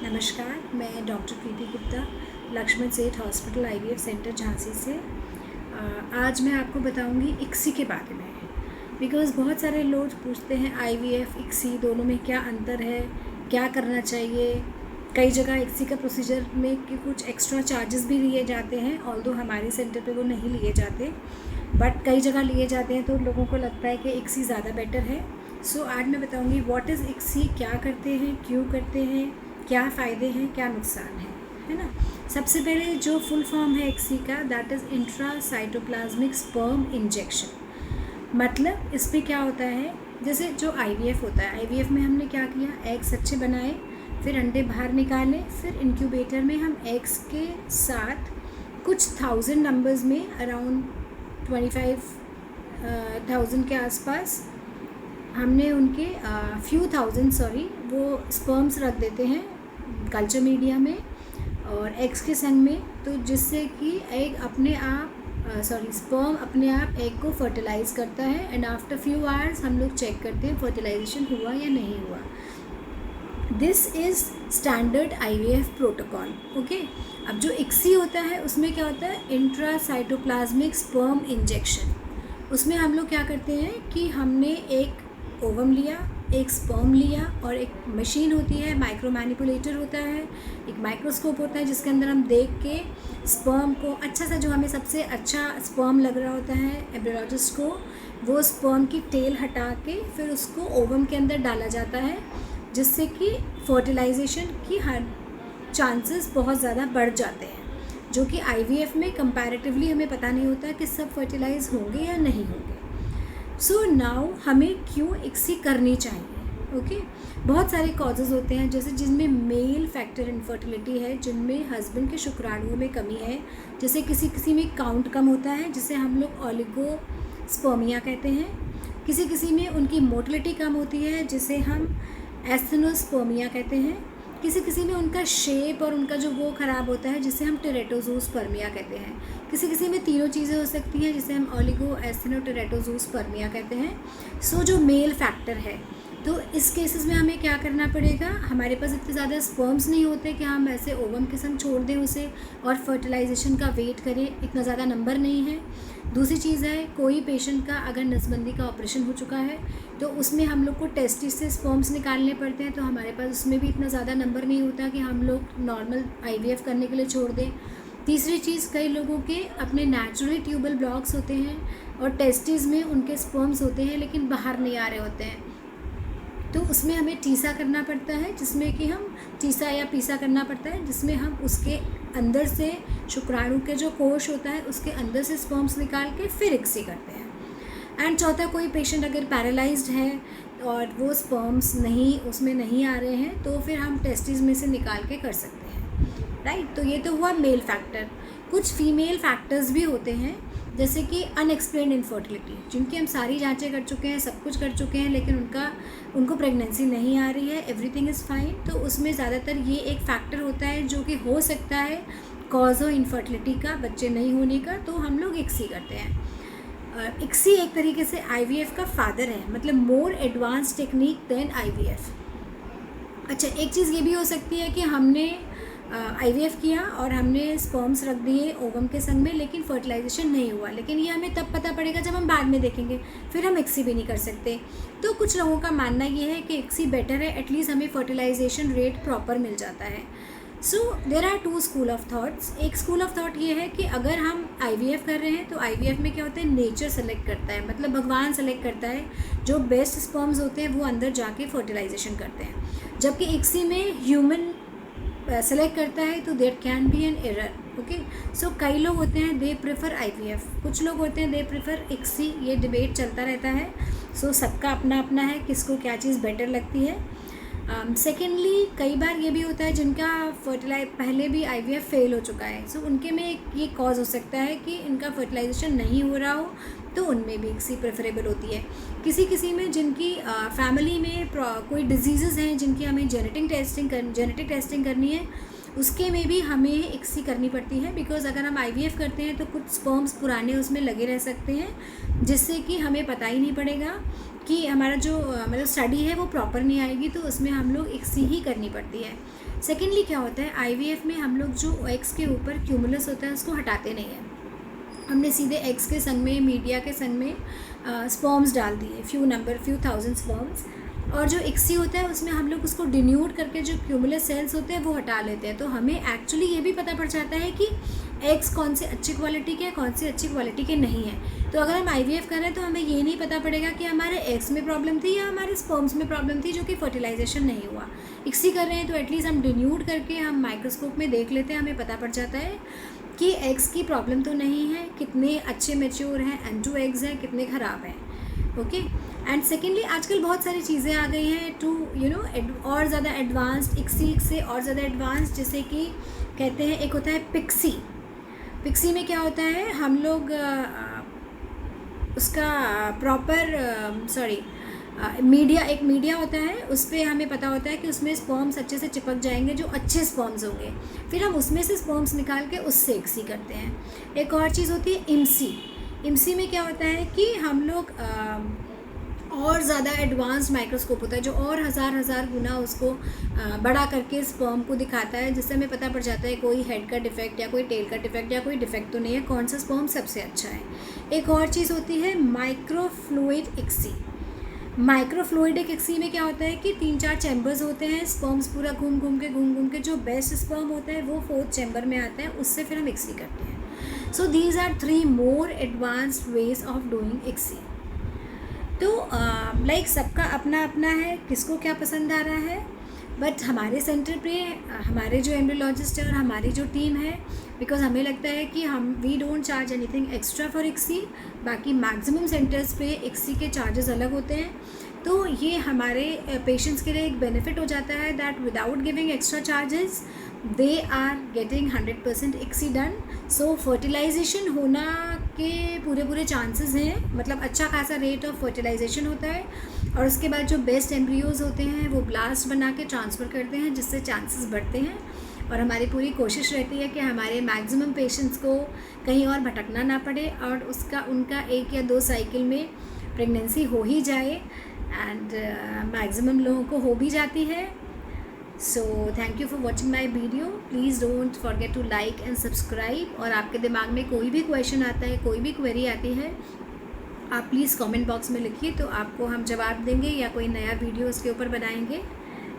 नमस्कार, मैं डॉक्टर प्रीति गुप्ता, लक्ष्मण सेठ हॉस्पिटल आईवीएफ सेंटर झांसी से। आज मैं आपको बताऊंगी इक्सी के बारे में। बिकॉज़ बहुत सारे लोग पूछते हैं आईवीएफ इक्सी दोनों में क्या अंतर है, क्या करना चाहिए। कई जगह इक्सी का प्रोसीजर में कि कुछ एक्स्ट्रा चार्जेस भी लिए जाते हैं, ऑल्दो हमारे सेंटर पे वो नहीं लिए जाते, बट कई जगह लिए जाते हैं तो लोगों को लगता है कि इक्सी ज़्यादा बेटर है। सो आज मैं बताऊंगी व्हाट इज़ इक्सी, क्या करते हैं, क्यों करते हैं, क्या फ़ायदे हैं, क्या नुकसान है ना। सबसे पहले जो फुल फॉर्म है इक्सी का, that is intracytoplasmic sperm injection. मतलब इसमें क्या होता है, जैसे जो आईवीएफ होता है, आईवीएफ में हमने क्या किया, एग्स अच्छे बनाए, फिर अंडे बाहर निकाले, फिर इंक्यूबेटर में हम एग्स के साथ कुछ 1000 नंबर्स में अराउंड 25,000 के आसपास हमने उनके फ्यू थाउजेंड वो स्पर्म्स रख देते हैं कल्चर मीडिया में और एग्स के संग में, तो जिससे कि एग अपने आप स्पर्म अपने आप एग को फर्टिलाइज़ करता है एंड आफ्टर फ्यू आवर्स हम लोग चेक करते हैं फर्टिलाइजेशन हुआ या नहीं हुआ। This is standard IVF protocol. Okay, अब जो इक्सी होता है उसमें क्या होता है, इंट्रासाइटोप्लाज्मिक स्पर्म इंजेक्शन। उसमें हम लोग क्या करते हैं कि हमने एक ओवम लिया, एक स्पर्म लिया और एक मशीन होती है, माइक्रो मैनिपुलेटर होता है, एक माइक्रोस्कोप होता है जिसके अंदर हम देख के स्पर्म को अच्छा सा, जो हमें सबसे अच्छा स्पर्म लग रहा होता है एम्ब्रियोलॉजिस्ट को, वो स्पर्म की टेल हटा के फिर उसको ओवम के अंदर डाला जाता है, जिससे कि फर्टिलाइजेशन की हर चांसेस बहुत ज़्यादा बढ़ जाते हैं, जो कि आईवीएफ में कंपैरेटिवली हमें पता नहीं होता कि सब फर्टिलाइज होंगे या नहीं होंगे। सो नाउ हमें क्यों इक्सी करनी चाहिए। ओके, बहुत सारे कॉजेज़ होते हैं, जैसे जिनमें मेल फैक्टर इनफर्टिलिटी है, जिनमें हस्बैंड के शुक्राणुओं में कमी है, जैसे किसी किसी में काउंट कम होता है जिसे हम लोग ओलिगोस्पर्मिया कहते हैं, किसी किसी में उनकी मोटिलिटी कम होती है जिसे हम एस्थेनोस्पर्मिया कहते हैं, किसी किसी में उनका शेप और उनका जो वो ख़राब होता है जिसे हम टेरेटोजोस्पर्मिया कहते हैं, किसी किसी में तीनों चीज़ें हो सकती हैं जिसे हम ओलिगो एस्थेनो टेरेटोजोस्पर्मिया कहते हैं। सो जो मेल फैक्टर है, तो इस केसेस में हमें क्या करना पड़ेगा, हमारे पास इतने ज़्यादा स्पर्म्स नहीं होते कि हम ऐसे ओवम के संग छोड़ दें उसे और फर्टिलाइजेशन का वेट करें, इतना ज़्यादा नंबर नहीं है। दूसरी चीज़ है, कोई पेशेंट का अगर नसबंदी का ऑपरेशन हो चुका है तो उसमें हम लोग को टेस्टिस से स्पर्म्स निकालने पड़ते हैं, तो हमारे पास उसमें भी इतना ज़्यादा नंबर नहीं होता कि हम लोग नॉर्मल आईवीएफ करने के लिए छोड़ दें। तीसरी चीज़, कई लोगों के अपने नेचुरली ट्यूबल ब्लॉक्स होते हैं और टेस्टिस में उनके स्पर्म्स होते हैं लेकिन बाहर नहीं आ रहे होते हैं, तो उसमें हमें टीसा करना पड़ता है, जिसमें कि हम टीसा या पीसा करना पड़ता है, जिसमें हम उसके अंदर से शुक्राणु के जो कोश होता है उसके अंदर से स्पर्म्स निकाल के फिर इक्सी करते हैं। एंड चौथा, कोई पेशेंट अगर पैरालाइज्ड है और वो स्पर्म्स उसमें नहीं आ रहे हैं तो फिर हम टेस्टिस में से निकाल के कर सकते हैं, राइट। तो ये तो हुआ मेल फैक्टर। कुछ फीमेल फैक्टर्स भी होते हैं, जैसे कि अनएक्सप्लेन्ड इनफर्टिलिटी, जिनकी हम सारी जांचें कर चुके हैं, सब कुछ कर चुके हैं, लेकिन उनको प्रेगनेंसी नहीं आ रही है, एवरीथिंग इज़ फाइन, तो उसमें ज़्यादातर ये एक फैक्टर होता है जो कि हो सकता है कॉज हो इनफर्टिलिटी का, बच्चे नहीं होने का, तो हम लोग इक्सी करते हैं। इक्सी एक तरीके से आईवीएफ का फादर है, मतलब more advance technique then IVF. अच्छा, एक चीज़ ये भी हो सकती है कि हमने आईवीएफ किया और हमने स्पर्म्स रख दिए ओवम के संग में, लेकिन फर्टिलाइजेशन नहीं हुआ, लेकिन ये हमें तब पता पड़ेगा जब हम बाद में देखेंगे, फिर हम इक्सी भी नहीं कर सकते। तो कुछ लोगों का मानना ये है कि इक्सी बेटर है, एटलीस्ट हमें फर्टिलाइजेशन रेट प्रॉपर मिल जाता है। So there are two school of thoughts. एक स्कूल ऑफ थाट ये है कि अगर हम आईवीएफ कर रहे हैं तो आईवीएफ में क्या होता है, नेचर सेलेक्ट करता है, मतलब भगवान सेलेक्ट करता है, जो बेस्ट स्पर्म्स होते हैं वो अंदर जाके फर्टिलाइजेशन करते हैं, जबकि इक्सी में ह्यूमन सेलेक्ट करता है, तो there can be an error. Okay, so कई लोग होते हैं दे प्रेफर आईवीएफ, कुछ लोग होते हैं दे प्रेफर इक्सी, ये डिबेट चलता रहता है। सो सबका अपना अपना है, किसको क्या चीज़ बेटर लगती है। सेकेंडली, कई बार ये भी होता है जिनका पहले भी आईवीएफ फेल हो चुका है, सो उनके में ये कॉज हो सकता है कि इनका फर्टिलाइजेशन नहीं हो रहा हो, तो उनमें भी इक्सी प्रेफरेबल होती है। किसी किसी में जिनकी फैमिली में कोई डिजीज़ हैं जिनकी हमें जेनेटिक टेस्टिंग करनी है, उसके में भी हमें इक्सी करनी पड़ती है, बिकॉज़ अगर हम आईवीएफ करते हैं तो कुछ स्पर्म्स पुराने उसमें लगे रह सकते हैं, जिससे कि हमें पता ही नहीं पड़ेगा कि हमारा जो मतलब स्टडी है वो प्रॉपर नहीं आएगी, तो उसमें हम लोग ICSI ही करनी पड़ती है। सेकेंडली क्या होता है, IVF में हम लोग जो एग्स के ऊपर क्यूमुलस होता है उसको हटाते नहीं हैं, हमने सीधे एग्स के संग में, मीडिया के संग में स्पर्म्स डाल दिए, फ्यू थाउजेंड स्पर्म्स। और जो ICSI होता है उसमें हम लोग उसको डिन्यूट करके जो क्यूमुलस सेल्स होते हैं वो हटा लेते हैं। तो हमें एक्चुअली ये भी पता पड़ जाता है कि एग्स कौन से अच्छी क्वालिटी के हैं, कौन से अच्छी क्वालिटी के नहीं हैं। तो अगर हम IVF कर रहे हैं तो हमें ये नहीं पता पड़ेगा कि हमारे एग्स में प्रॉब्लम थी या हमारे स्पर्म्स में प्रॉब्लम थी जो कि फर्टिलाइजेशन नहीं हुआ। ICSI कर रहे हैं तो एटलीस्ट हम डिन्यूट करके हम माइक्रोस्कोप में देख लेते हैं, हमें पता पड़ जाता है कि एग्स की प्रॉब्लम तो नहीं है, कितने अच्छे मैच्योर हैं, N2 एग्स हैं, कितने ख़राब हैं। ओके। एंड सेकेंडली आजकल बहुत सारी चीज़ें आ गई हैं टू और ज़्यादा एडवांस्ड, ICSI से और ज़्यादा एडवांस्ड, जैसे कि कहते हैं एक होता है PICSI। PICSI में क्या होता है, हम लोग उसका प्रॉपर एक मीडिया होता है, उस पर हमें पता होता है कि उसमें स्पर्म्स अच्छे से चिपक जाएंगे, जो अच्छे स्पर्म्स होंगे, फिर हम उसमें से स्पर्म्स निकाल के उससे ICSI करते हैं। एक और चीज़ होती है IMSI में क्या होता है कि हम लोग और ज़्यादा एडवांस्ड माइक्रोस्कोप होता है जो और हज़ार गुना उसको बड़ा करके स्पर्म को दिखाता है, जिससे हमें पता पड़ जाता है कोई हेड का डिफेक्ट या कोई टेल का डिफेक्ट या कोई डिफेक्ट तो नहीं है, कौन सा स्पर्म सबसे अच्छा है। एक और चीज़ होती है माइक्रोफ्लूइड ICSI में क्या होता है कि 3-4 चैम्बर्स होते हैं, स्पर्म्स पूरा घूम के जो बेस्ट स्पर्म होता है वो 4th चैम्बर में आता है, उससे फिर हम ICSI करते हैं। So these are 3 more advanced ways of doing ICSI। तो लाइक सबका अपना अपना है, किसको क्या पसंद आ रहा है, बट हमारे सेंटर पे हमारे जो एम्ब्रियोलॉजिस्ट है और हमारी जो टीम है, बिकॉज हमें लगता है कि we don't charge anything extra for ICSI। बाकी मैक्सिमम सेंटर्स पे ICSI के चार्जेस अलग होते हैं, तो ये हमारे पेशेंट्स के लिए एक बेनिफिट हो जाता है that without giving extra charges they are getting 100% ICSI डन। सो फर्टिलाइजेशन होना के पूरे चांसेस हैं, मतलब अच्छा खासा रेट ऑफ फर्टिलाइजेशन होता है, और उसके बाद जो बेस्ट एम्ब्रियोज़ होते हैं वो ब्लास्ट बना के ट्रांसफ़र करते हैं, जिससे चांसेस बढ़ते हैं। और हमारी पूरी कोशिश रहती है कि हमारे मैक्सिमम पेशेंट्स को कहीं और भटकना ना पड़े और उनका 1 या 2 साइकिल में प्रेगनेंसी हो ही जाए, एंड मैक्सिमम लोगों को हो भी जाती है। So thank you for watching my video. Please don't forget to like and subscribe. और आपके दिमाग में कोई भी क्वेश्चन आता है, कोई भी क्वेरी आती है, आप प्लीज़ कमेंट बॉक्स में लिखिए, तो आपको हम जवाब देंगे या कोई नया वीडियो उसके ऊपर बनाएंगे।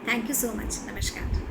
Thank you so much. नमस्कार।